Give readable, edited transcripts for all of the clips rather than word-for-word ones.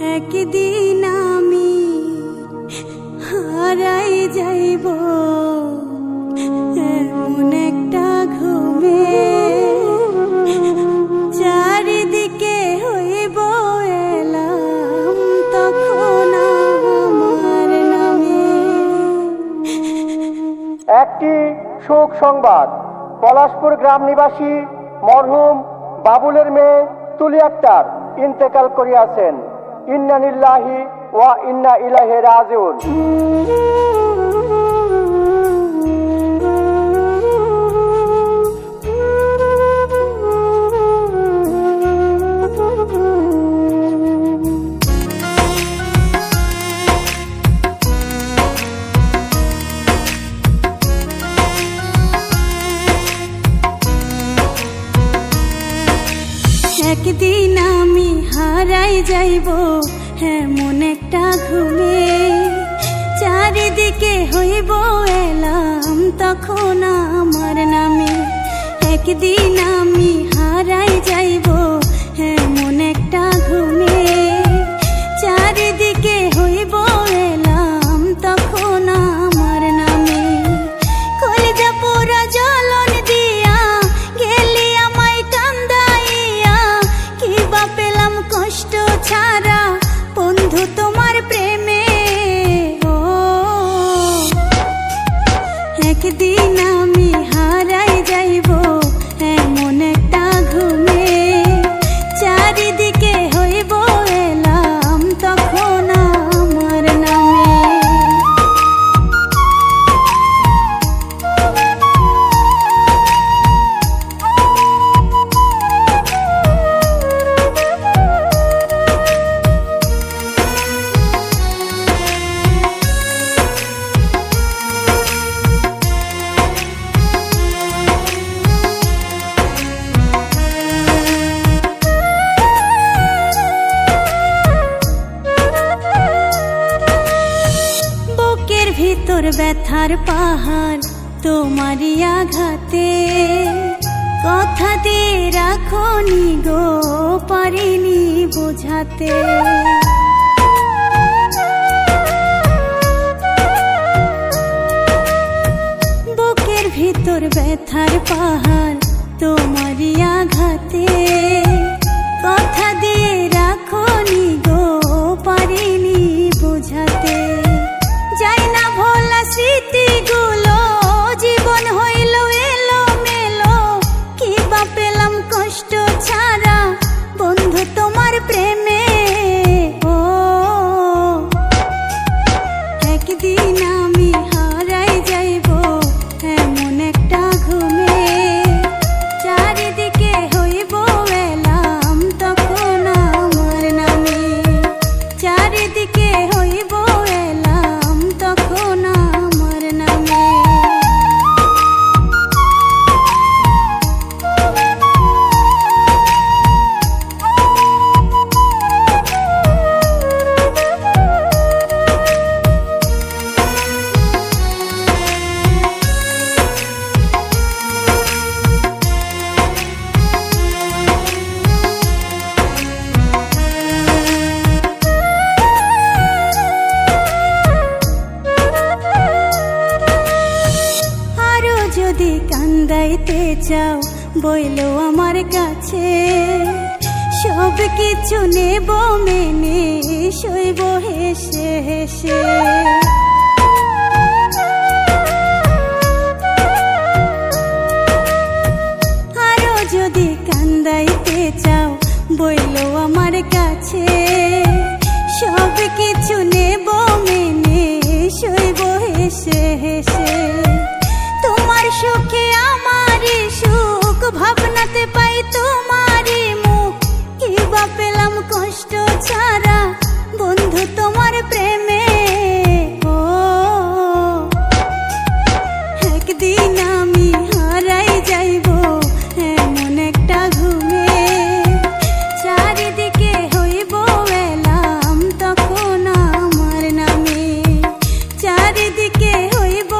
একদিন আমি হারাই যাইব এমন একটা ঘুমে, চারিদিকে হইব এলাম তখন আমার নামে। একটি শোক সংবাদ, পলাশপুর গ্রাম নিবাসী মরহুম বাবুলের মেয়ে তুলি আক্তার ইন্তেকাল করিয়াছেন। ইন্না লিল্লাহি ওয়া ইন্না ইলাইহি রাজিউন। একদিন আমি হারাই যাইব এমন একটা ঘুমে, চারিদিকে হইব এলাম তখন আমার নামে। একদিন আমি হারাই যাইব এমন একটা ঘুমে, চারিদিকে হইব এলাম তখন আমার নামে। কলিজা পোড়া জ্বলন দিয়া গেলি আমায় কান্দাইয়া, কি বা পেলাম কষ্ট ছাড়া বন্ধু তোমার প্রেমে। ও একদিন আমি হারাই যাইব এমন একটা ঘুমে, চারিদিকে হইব এলাম তখন আমার নামে। ভিতর ব্যথার পাহাড় তোমারই আঘাতে, কথা দিয়ে রাখনি গো পারিনি বোঝাতে। বুকের ভিতর ব্যথার পাহাড় তোমারই আঘাতে, কথা দিয়ে রাখনি গো পারিনি বোঝাতে। যাই না ভোলা স্মৃতিগুলো, জীবন হইল এলো মেলো, কি বা পেলাম কষ্ট ছাড়া বন্ধু তোমার প্রেমে। ও একদিন আমি হারাই যাইব এমন একটা ঘুমে, চারিদিকে হইব এলাম তখন আমার নামে। চারিদিকে হইব এলাম তখন আমার নামে। যদি কান্দাইতে চাও বইলো আমার কাছে, সব কিছু নেব মেনে সইব হেসে হেসে। আরো যদি কান্দাইতে চাও বইলো আমার কাছে, সব কিছু নেব মেনে সইব হেসে হেসে। তোমার সুখে আমারই সুখ, ভাবনাতে পাই তোমারই মুখ, কি বা পেলাম কষ্ট ছাড়া বন্ধু তোমার প্রেমে। ও একদিন আমি হারাই যাইব এমন একটা ঘুমে, চারিদিকে হইব এলাম তখন আমার নামে। চারিদিকে হইব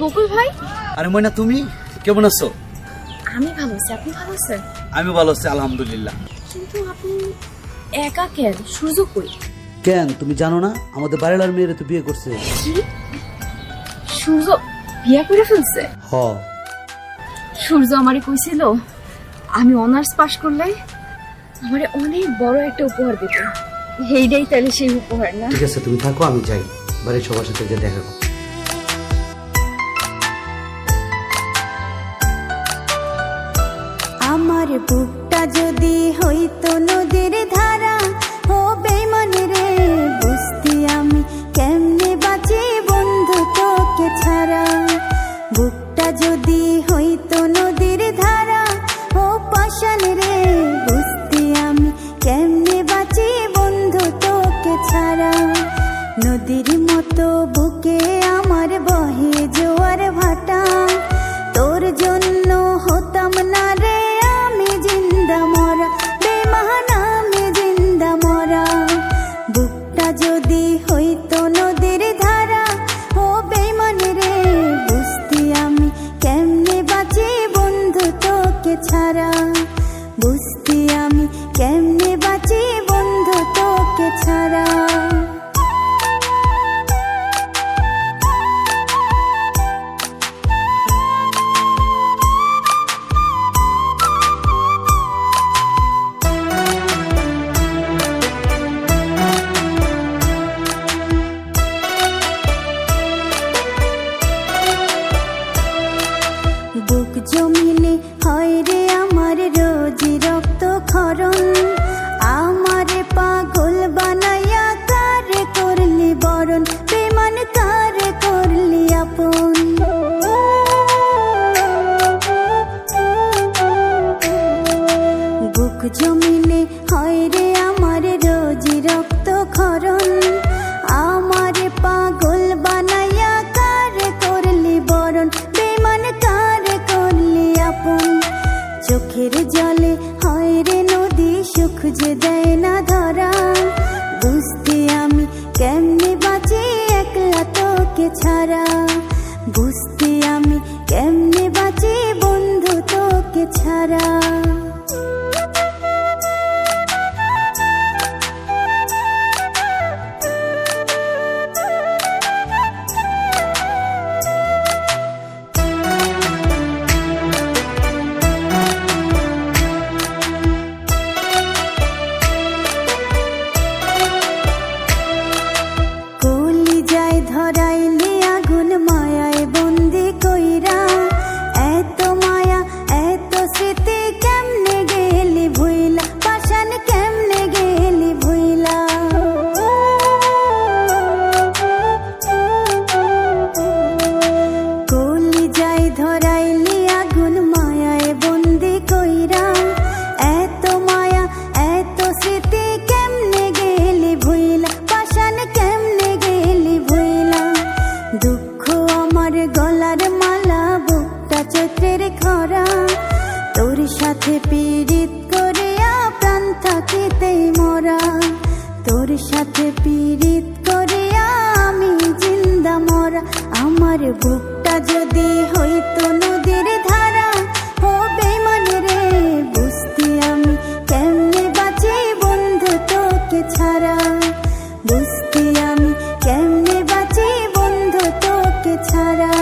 বকুল ভাই, আরে ময়না, তুমি কেমন আছো? আমি ভালো আছি, আপনি ভালো আছেন? আমি ভালো আছি আলহামদুলিল্লাহ। কিন্তু আপনি একা কেন? সূর্য কই? কেন তুমি জানো না আমাদের বাড়ির মেয়েরা তো বিয়ে করছে? কি? সূর্য বিয়ে করে ফেলছে? হ। সূর্য আমারে কইছিল আমি অনার্স পাশ করলে আমারে অনেক বড় একটা উপহার দিত। এইটাই তাহলে সেই উপহার না? ঠিক আছে, তুমি থাকো, আমি যাই বাড়ির সবার সাথে যে দেখা করো। আমার বুকটা যদি হইতো নদীর ধারা, ও বেঈমান রে বুঝতি আমি কেমনে বাঁচি বন্ধু তোকে ছাড়া। বুকটা যদি হইতো নদীর ধারা, ও পাষাণ রে বুঝতি আমি কেমনে বাঁচি বন্ধু তোকে ছাড়া। নদীর মতো বুকে আমার বহে জোয়ার ভাটা, তোর জন্য হতাম না রে আমি জিন্দা মরা, বেঈমান আমি জিন্দা মরা। বুকটা যদি হইতো নদীর ধারা, ও বেঈমান রে বুঝতি আমি কেমনে বাঁচি বন্ধু তোকে ছাড়া। বুঝতি আমি কেমনে বাঁচি বন্ধু তোকে ছাড়া। বুক জমিনে হয় রে আমার রোজি রক্ত ক্ষরণ, আমারে পাগল বানাইয়া কারে করলি বরণ, বেঈমান কারে করলি আপন। বুক জমিনে হয় রে আমার রোজি রক্ত ক্ষরণ, আমারে পাগল বানাইয়া কারে করলি বরণ, বেঈমান কারে করলি আপন। চোখের জলে হয় রে নদী সুখ যে দেয় না ধরা, বুঝতে আমি কেমনে বাঁচি একলা তোকে ছাড়া। বুঝতে আমি কেমনে বাঁচি বন্ধু তোকে ছাড়া। কলিজায় ধরাইলি আগুন মায়ায় বন্দি কইরা, এত মায়া এত স্মৃতি কেমনে গেলি ভুইলা, পাষাণ কেমনে গেলি ভুইলা। কলিজায় ধরাইলি আগুন মায়ায় বন্দি কইরা, এত মায়া এত স্মৃতি কেমনে গেলি ভুইলা, পাষাণ কেমনে গেলি ভুইলা। দুঃখ আমার গলার মালা, বুকটা চৈত্রের খরা, তোর সাথে পীড়িত করিয়া প্রাণ থাকিতেই মরা। তোর সাথে পীড়িত করিয়া আমি জিন্দা মরা। আমার বুকটা যদি হইতো নদীর ধারা, ও বেঈমান রে বুঝতি আমি কেমনে বাঁচি বন্ধু তোকে ছাড়া। বুঝতি আমি কেমনে বাঁচি বন্ধু তোকে ছাড়া।